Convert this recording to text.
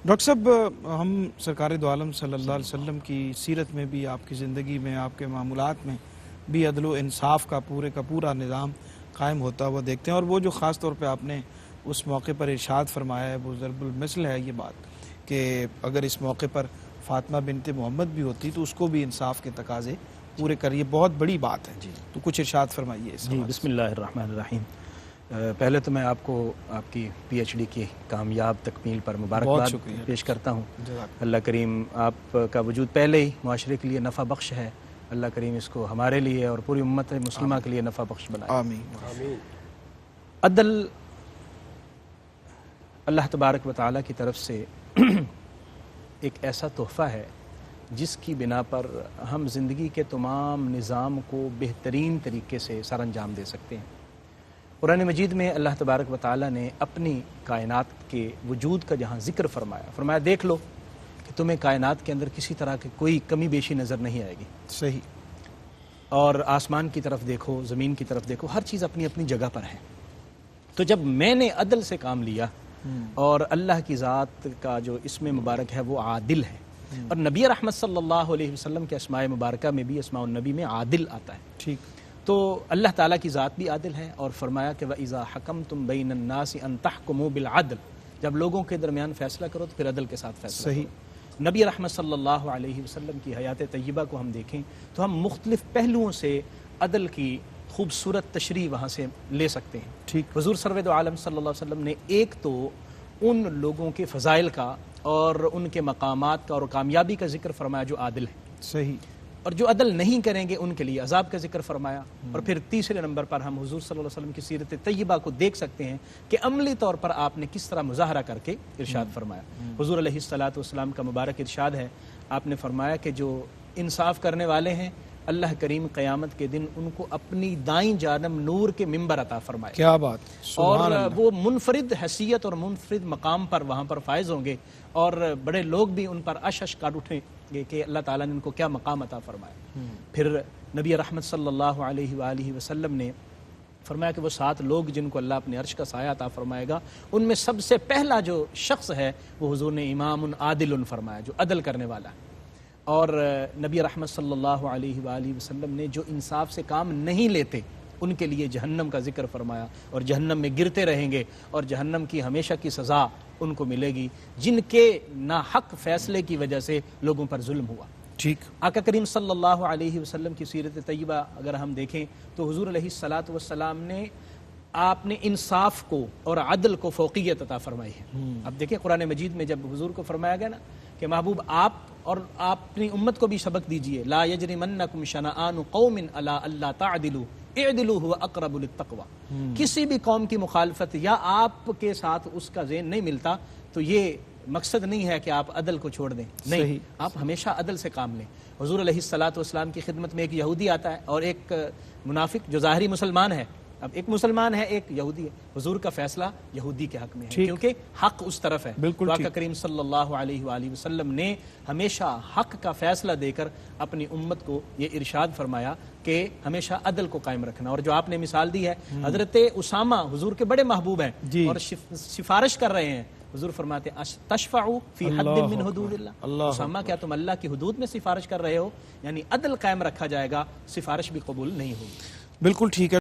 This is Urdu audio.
ڈاکٹر صاحب، ہم سرکار دو عالم صلی اللہ علیہ وسلم کی سیرت میں بھی، آپ کی زندگی میں، آپ کے معمولات میں بھی عدل و انصاف کا پورا نظام قائم ہوتا ہوا دیکھتے ہیں، اور وہ جو خاص طور پہ آپ نے اس موقع پر ارشاد فرمایا ہے وہ ضرب المثل ہے یہ بات کہ اگر اس موقع پر فاطمہ بنت محمد بھی ہوتی تو اس کو بھی انصاف کے تقاضے پورے کریے، بہت بڑی بات ہے تو کچھ ارشاد فرمائیے اس حوالے سے۔ بسم اللہ الرحمن الرحیم۔ پہلے تو میں آپ کو آپ کی پی ایچ ڈی کی کامیاب تکمیل پر مبارکباد پیش کرتا ہوں۔ اللہ کریم آپ کا وجود پہلے ہی معاشرے کے لیے نفع بخش ہے، اللہ کریم اس کو ہمارے لیے اور پوری امت مسلمہ کے لیے نفع بخش بنائے۔ آمین۔ عدل اللہ تبارک و تعالیٰ کی طرف سے ایک ایسا تحفہ ہے جس کی بنا پر ہم زندگی کے تمام نظام کو بہترین طریقے سے سر انجام دے سکتے ہیں۔ قرآن مجید میں اللہ تبارک و تعالیٰ نے اپنی کائنات کے وجود کا جہاں ذکر فرمایا دیکھ لو کہ تمہیں کائنات کے اندر کسی طرح کی کوئی کمی بیشی نظر نہیں آئے گی۔ صحیح۔ اور آسمان کی طرف دیکھو، زمین کی طرف دیکھو، ہر چیز اپنی اپنی جگہ پر ہے۔ تو جب میں نے عدل سے کام لیا، اور اللہ کی ذات کا جو اسم مبارک ہے وہ عادل ہے، اور نبی رحمت صلی اللہ علیہ وسلم کے اسماء مبارکہ میں بھی اسماء النبی میں عادل آتا ہے، ٹھیک، تو اللہ تعالیٰ کی ذات بھی عادل ہے، اور فرمایا کہ وَإِذَا حَكَمْتُمْ بَيْنَ النَّاسِ أَن تَحْكُمُوا بِالْعَدْلِ، جب لوگوں کے درمیان فیصلہ کرو تو پھر عدل کے ساتھ فیصلہ صحیح۔ کرو۔ نبی رحمت صلی اللہ علیہ وسلم کی حیات طیبہ کو ہم دیکھیں تو ہم مختلف پہلوؤں سے عدل کی خوبصورت تشریح وہاں سے لے سکتے ہیں۔ ٹھیک۔ حضور سرور دو عالم صلی اللہ علیہ وسلم نے ایک تو ان لوگوں کے فضائل کا اور ان کے مقامات کا اور کامیابی کا ذکر فرمایا جو عادل ہیں، صحیح، اور جو عدل نہیں کریں گے ان کے لیے عذاب کا ذکر فرمایا، اور پھر تیسرے نمبر پر ہم حضور صلی اللہ علیہ وسلم کی سیرت طیبہ کو دیکھ سکتے ہیں کہ عملی طور پر آپ نے کس طرح مظاہرہ کر کے ارشاد فرمایا۔ حضور علیہ الصلاۃ والسلام کا مبارک ارشاد ہے، آپ نے فرمایا کہ جو انصاف کرنے والے ہیں اللہ کریم قیامت کے دن ان کو اپنی دائیں جانب نور کے ممبر عطا فرمائے، کیا بات، اور وہ منفرد حیثیت اور منفرد مقام پر وہاں پر فائز ہوں گے، اور بڑے لوگ بھی ان پر عش کاٹ اٹھیں گے کہ اللہ تعالیٰ نے ان کو کیا مقام عطا فرمایا۔ پھر نبی رحمت صلی اللہ علیہ وآلہ وسلم نے فرمایا کہ وہ 7 لوگ جن کو اللہ اپنے عرش کا سایہ عطا فرمائے گا، ان میں سب سے پہلا جو شخص ہے وہ حضور نے امام عادل فرمایا، جو عدل کرنے والا ہے۔ اور نبی رحمت صلی اللہ علیہ وآلہ وسلم نے جو انصاف سے کام نہیں لیتے ان کے لیے جہنم کا ذکر فرمایا، اور جہنم میں گرتے رہیں گے، اور جہنم کی ہمیشہ کی سزا ان کو ملے گی جن کے ناحق فیصلے کی وجہ سے لوگوں پر ظلم ہوا۔ ٹھیک۔ آقا کریم صلی اللہ علیہ وسلم کی سیرت طیبہ اگر ہم دیکھیں تو حضور علیہ الصلاۃ والسلام نے آپ نے انصاف کو اور عدل کو فوقیت عطا فرمائی ہے۔ اب دیکھیں قرآن مجید میں جب حضور کو فرمایا گیا نا کہ محبوب آپ اور آپ اپنی امت کو بھی سبق دیجئے، لا یجرمنکم شنآن قوم علی الا تعدلوا اعدلوا هو اقرب للتقوی، کسی بھی قوم کی مخالفت یا آپ کے ساتھ اس کا ذہن نہیں ملتا تو یہ مقصد نہیں ہے کہ آپ عدل کو چھوڑ دیں، نہیں، آپ ہمیشہ عدل سے کام لیں۔ حضور علیہ الصلاۃ والسلام کی خدمت میں ایک یہودی آتا ہے اور ایک منافق جو ظاہری مسلمان ہے، اب ایک مسلمان ہے ایک یہودی ہے، حضور کا فیصلہ یہودی کے حق میں ہے کیونکہ حق اس طرف ہے۔ تو آقا کریم صلی اللہ علیہ وآلہ وسلم نے ہمیشہ حق کا فیصلہ دے کر اپنی امت کو یہ ارشاد فرمایا کہ ہمیشہ عدل کو قائم رکھنا، اور جو آپ نے مثال دی ہے حضرت اسامہ حضور کے بڑے محبوب ہیں اور سفارش کر رہے ہیں، حضور فرماتے ہیں تشفعوا فی حد من حدود اللہ، اسامہ کیا تم اللہ کی حدود میں سفارش کر رہے ہو؟ یعنی عدل قائم رکھا جائے گا، سفارش بھی قبول نہیں ہوگی۔ بالکل ٹھیک ہے۔